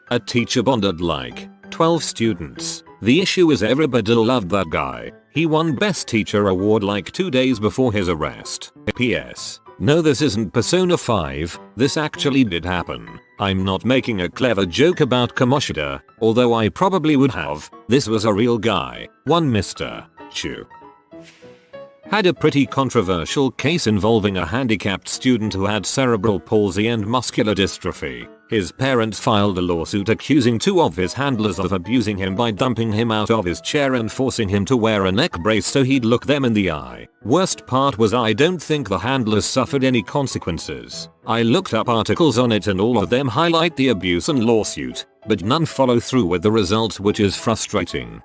A teacher bonded like 12 students. The issue is everybody loved that guy. He won Best Teacher award like 2 days before his arrest. PS. No, this isn't Persona 5, this actually did happen. I'm not making a clever joke about Kamoshida, although I probably would have. This was a real guy. One Mr. Chu. Had a pretty controversial case involving a handicapped student who had cerebral palsy and muscular dystrophy. His parents filed a lawsuit accusing 2 of his handlers of abusing him by dumping him out of his chair and forcing him to wear a neck brace so he'd look them in the eye. Worst part was I don't think the handlers suffered any consequences. I looked up articles on it and all of them highlight the abuse and lawsuit, but none follow through with the results, which is frustrating.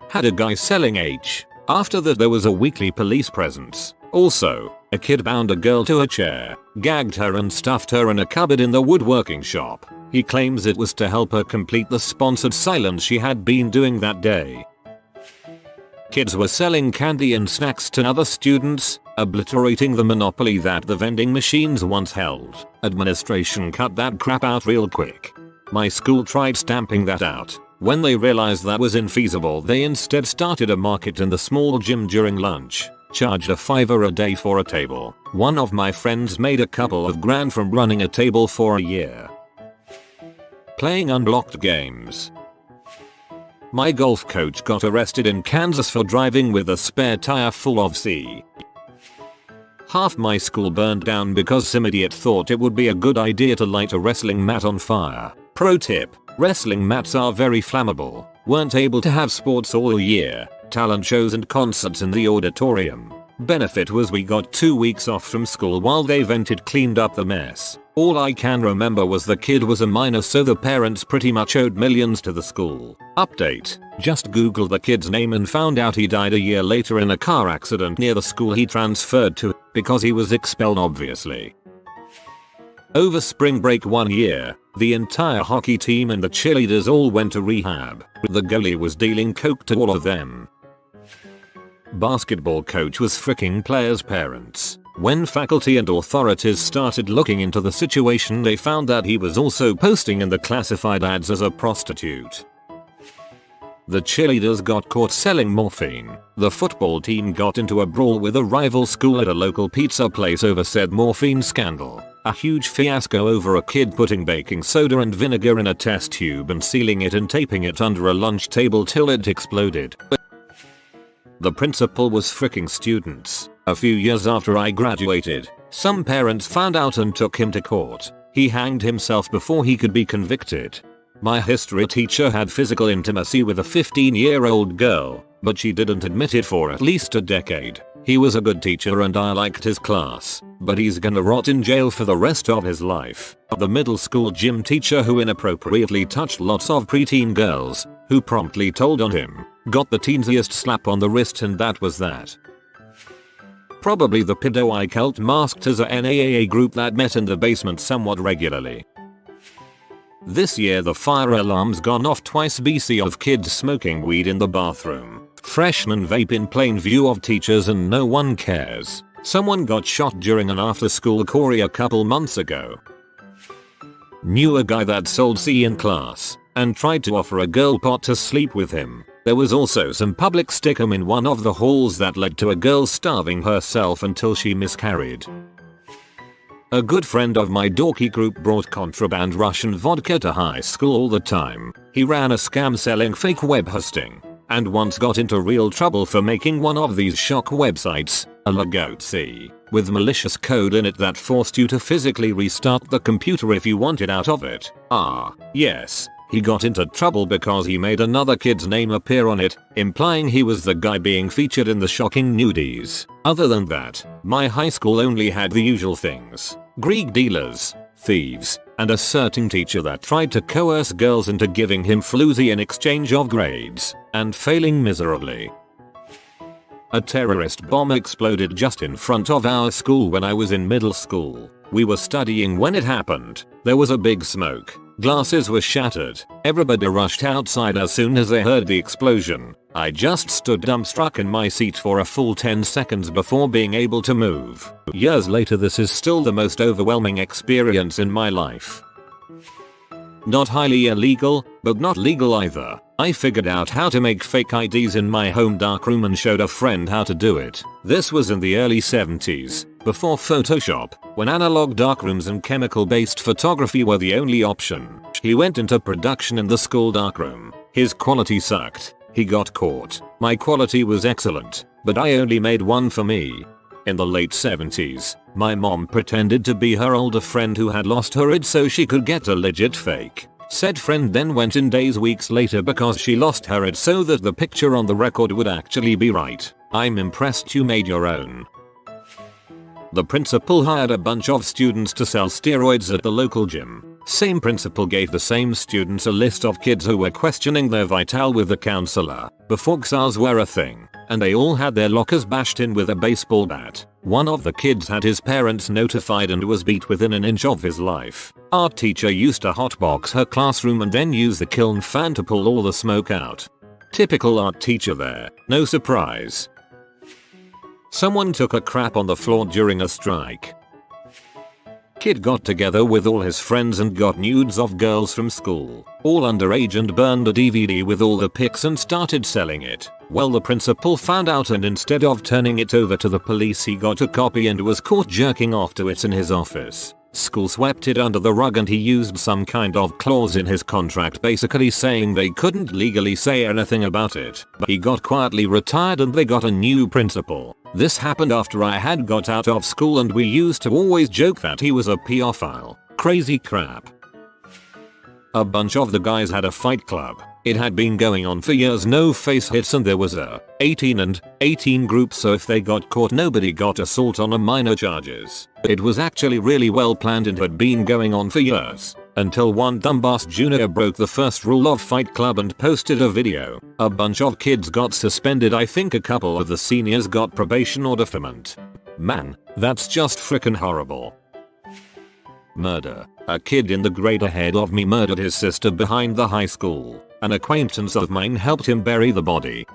Had a guy selling H. After that there was a weekly police presence. Also, a kid bound a girl to a chair, gagged her and stuffed her in a cupboard in the woodworking shop. He claims it was to help her complete the sponsored silence she had been doing that day. Kids were selling candy and snacks to other students, obliterating the monopoly that the vending machines once held. Administration cut that crap out real quick. My school tried stamping that out. When they realized that was infeasible, they instead started a market in the small gym during lunch. Charged a $5 a day for a table. One of my friends made a couple of grand from running a table for a year. Playing unlocked games. My golf coach got arrested in Kansas for driving with a spare tire full of C. Half my school burned down because some idiot thought it would be a good idea to light a wrestling mat on fire. Pro tip: wrestling mats are very flammable. Weren't able to have sports all year. Talent shows and concerts in the auditorium. Benefit was we got 2 weeks off from school while they vented cleaned up the mess. All I can remember was the kid was a minor, so the parents pretty much owed millions to the school. Update: just googled the kid's name and found out he died a year later in a car accident near the school he transferred to, because he was expelled obviously. Over spring break one year, the entire hockey team and the cheerleaders all went to rehab. The goalie was dealing coke to all of them. Basketball coach was fricking players' parents. When faculty and authorities started looking into the situation, they found that he was also posting in the classified ads as a prostitute. The cheerleaders got caught selling morphine. The football team got into a brawl with a rival school at a local pizza place over said morphine scandal. A huge fiasco over a kid putting baking soda and vinegar in a test tube and sealing it and taping it under a lunch table till it exploded. The principal was fricking students. A few years after I graduated, some parents found out and took him to court. He hanged himself before he could be convicted. My history teacher had physical intimacy with a 15-year-old girl, but she didn't admit it for at least a decade. He was a good teacher and I liked his class, but he's gonna rot in jail for the rest of his life. The middle school gym teacher who inappropriately touched lots of preteen girls, who promptly told on him, got the teensiest slap on the wrist, and that was that. Probably the pedo I cult masked as a NAAA group that met in the basement somewhat regularly. This year the fire alarm's gone off twice BC of kids smoking weed in the bathroom. Freshmen vape in plain view of teachers and no one cares. Someone got shot during an after-school Corey a couple months ago. Knew a guy that sold C in class and tried to offer a girl pot to sleep with him. There was also some public stickum in one of the halls that led to a girl starving herself until she miscarried. A good friend of my dorky group brought contraband Russian vodka to high school all the time. He ran a scam selling fake web hosting, and once got into real trouble for making one of these shock websites, a Lagotsi, with malicious code in it that forced you to physically restart the computer if you wanted out of it. Yes. He got into trouble because he made another kid's name appear on it, implying he was the guy being featured in the shocking nudies. Other than that, my high school only had the usual things: Greek dealers, thieves, and a certain teacher that tried to coerce girls into giving him floozy in exchange of grades, and failing miserably. A terrorist bomb exploded just in front of our school when I was in middle school. We were studying when it happened. There was a big smoke. Glasses were shattered. Everybody rushed outside as soon as they heard the explosion. I just stood dumbstruck in my seat for a full 10 seconds before being able to move. Years later, this is still the most overwhelming experience in my life. Not highly illegal, but not legal either. I figured out how to make fake IDs in my home darkroom and showed a friend how to do it. This was in the early 70s, before Photoshop, when analog darkrooms and chemical-based photography were the only option. He went into production in the school darkroom. His quality sucked. He got caught. My quality was excellent, but I only made one for me. In the late 70s, my mom pretended to be her older friend who had lost her ID so she could get a legit fake. Said friend then went in weeks later because she lost her ID so that the picture on the record would actually be right. I'm impressed you made your own. The principal hired a bunch of students to sell steroids at the local gym. Same principal gave the same students a list of kids who were questioning their vital with the counselor, before XRs were a thing, and they all had their lockers bashed in with a baseball bat. One of the kids had his parents notified and was beat within an inch of his life. Our teacher used to hotbox her classroom and then use the kiln fan to pull all the smoke out. Typical art teacher there, no surprise. Someone took a crap on the floor during a strike. Kid got together with all his friends and got nudes of girls from school, all underage, and burned a DVD with all the pics and started selling it. Well, the principal found out and instead of turning it over to the police he got a copy and was caught jerking off to it in his office. School swept it under the rug and he used some kind of clause in his contract basically saying they couldn't legally say anything about it. But he got quietly retired and they got a new principal. This happened after I had got out of school and we used to always joke that he was a pedophile. Crazy crap. A bunch of the guys had a fight club. It had been going on for years, no face hits, and there was a 18 and 18 group, so if they got caught nobody got assault on a minor charges. It was actually really well planned and had been going on for years. Until one dumbass junior broke the first rule of Fight Club and posted a video. A bunch of kids got suspended. I think a couple of the seniors got probation or deferment. Man, that's just frickin' horrible. Murder. A kid in the grade ahead of me murdered his sister behind the high school. An acquaintance of mine helped him bury the body.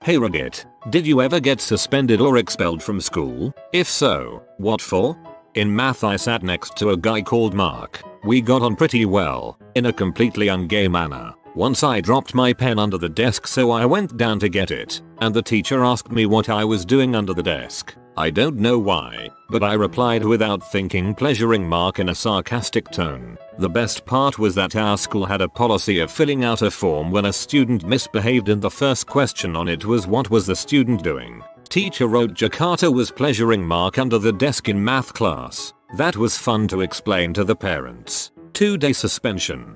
Hey Reddit, did you ever get suspended or expelled from school? If so, what for? In math I sat next to a guy called Mark. We got on pretty well, in a completely ungay manner. Once I dropped my pen under the desk so I went down to get it, and the teacher asked me what I was doing under the desk. I don't know why, but I replied without thinking, pleasuring Mark in a sarcastic tone. The best part was that our school had a policy of filling out a form when a student misbehaved and the first question on it was what was the student doing. Teacher wrote Jakarta was pleasuring Mark under the desk in math class. That was fun to explain to the parents. 2-day suspension.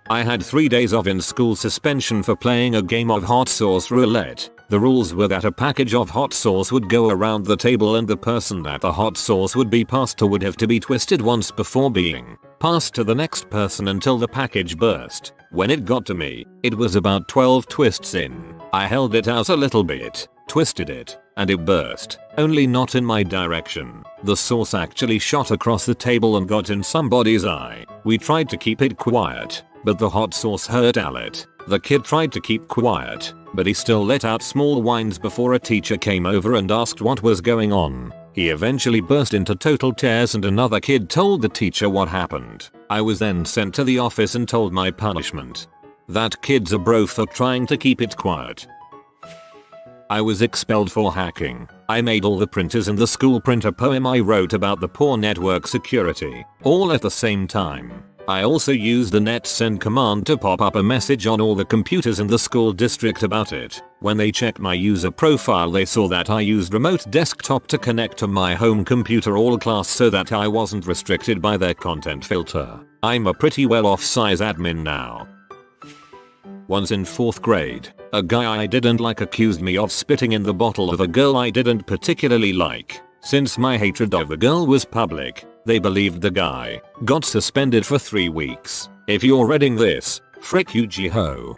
I had 3 days of in-school suspension for playing a game of hot sauce roulette. The rules were that a package of hot sauce would go around the table and the person that the hot sauce would be passed to would have to be twisted once before being passed to the next person until the package burst. When it got to me, it was about 12 twists in. I held it out a little bit, twisted it, and it burst, only not in my direction. The sauce actually shot across the table and got in somebody's eye. We tried to keep it quiet, but the hot sauce hurt Alec. The kid tried to keep quiet, but he still let out small whines before a teacher came over and asked what was going on. He eventually burst into total tears and another kid told the teacher what happened. I was then sent to the office and told my punishment. That kid's a bro for trying to keep it quiet. I was expelled for hacking. I made all the printers in the school print a poem I wrote about the poor network security, all at the same time. I also used the net send command to pop up a message on all the computers in the school district about it. When they checked my user profile they saw that I used remote desktop to connect to my home computer all class so that I wasn't restricted by their content filter. I'm a pretty well off size admin now. Once in 4th grade, a guy I didn't like accused me of spitting in the bottle of a girl I didn't particularly like. Since my hatred of the girl was public, they believed the guy. Got suspended for 3 weeks. If you're reading this, frick you Jiho.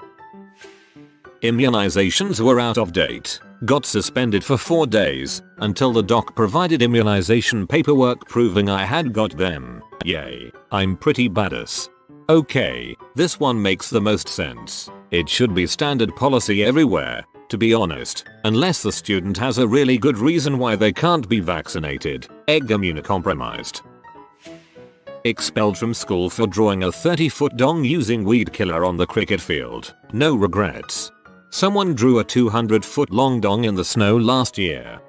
Immunizations were out of date. Got suspended for 4 days, until the doc provided immunization paperwork proving I had got them. Yay, I'm pretty badass. Okay, this one makes the most sense. It should be standard policy everywhere, to be honest, unless the student has a really good reason why they can't be vaccinated. Egg immunocompromised. Expelled from school for drawing a 30-foot dong using weed killer on the cricket field. No regrets. Someone drew a 200-foot long dong in the snow last year.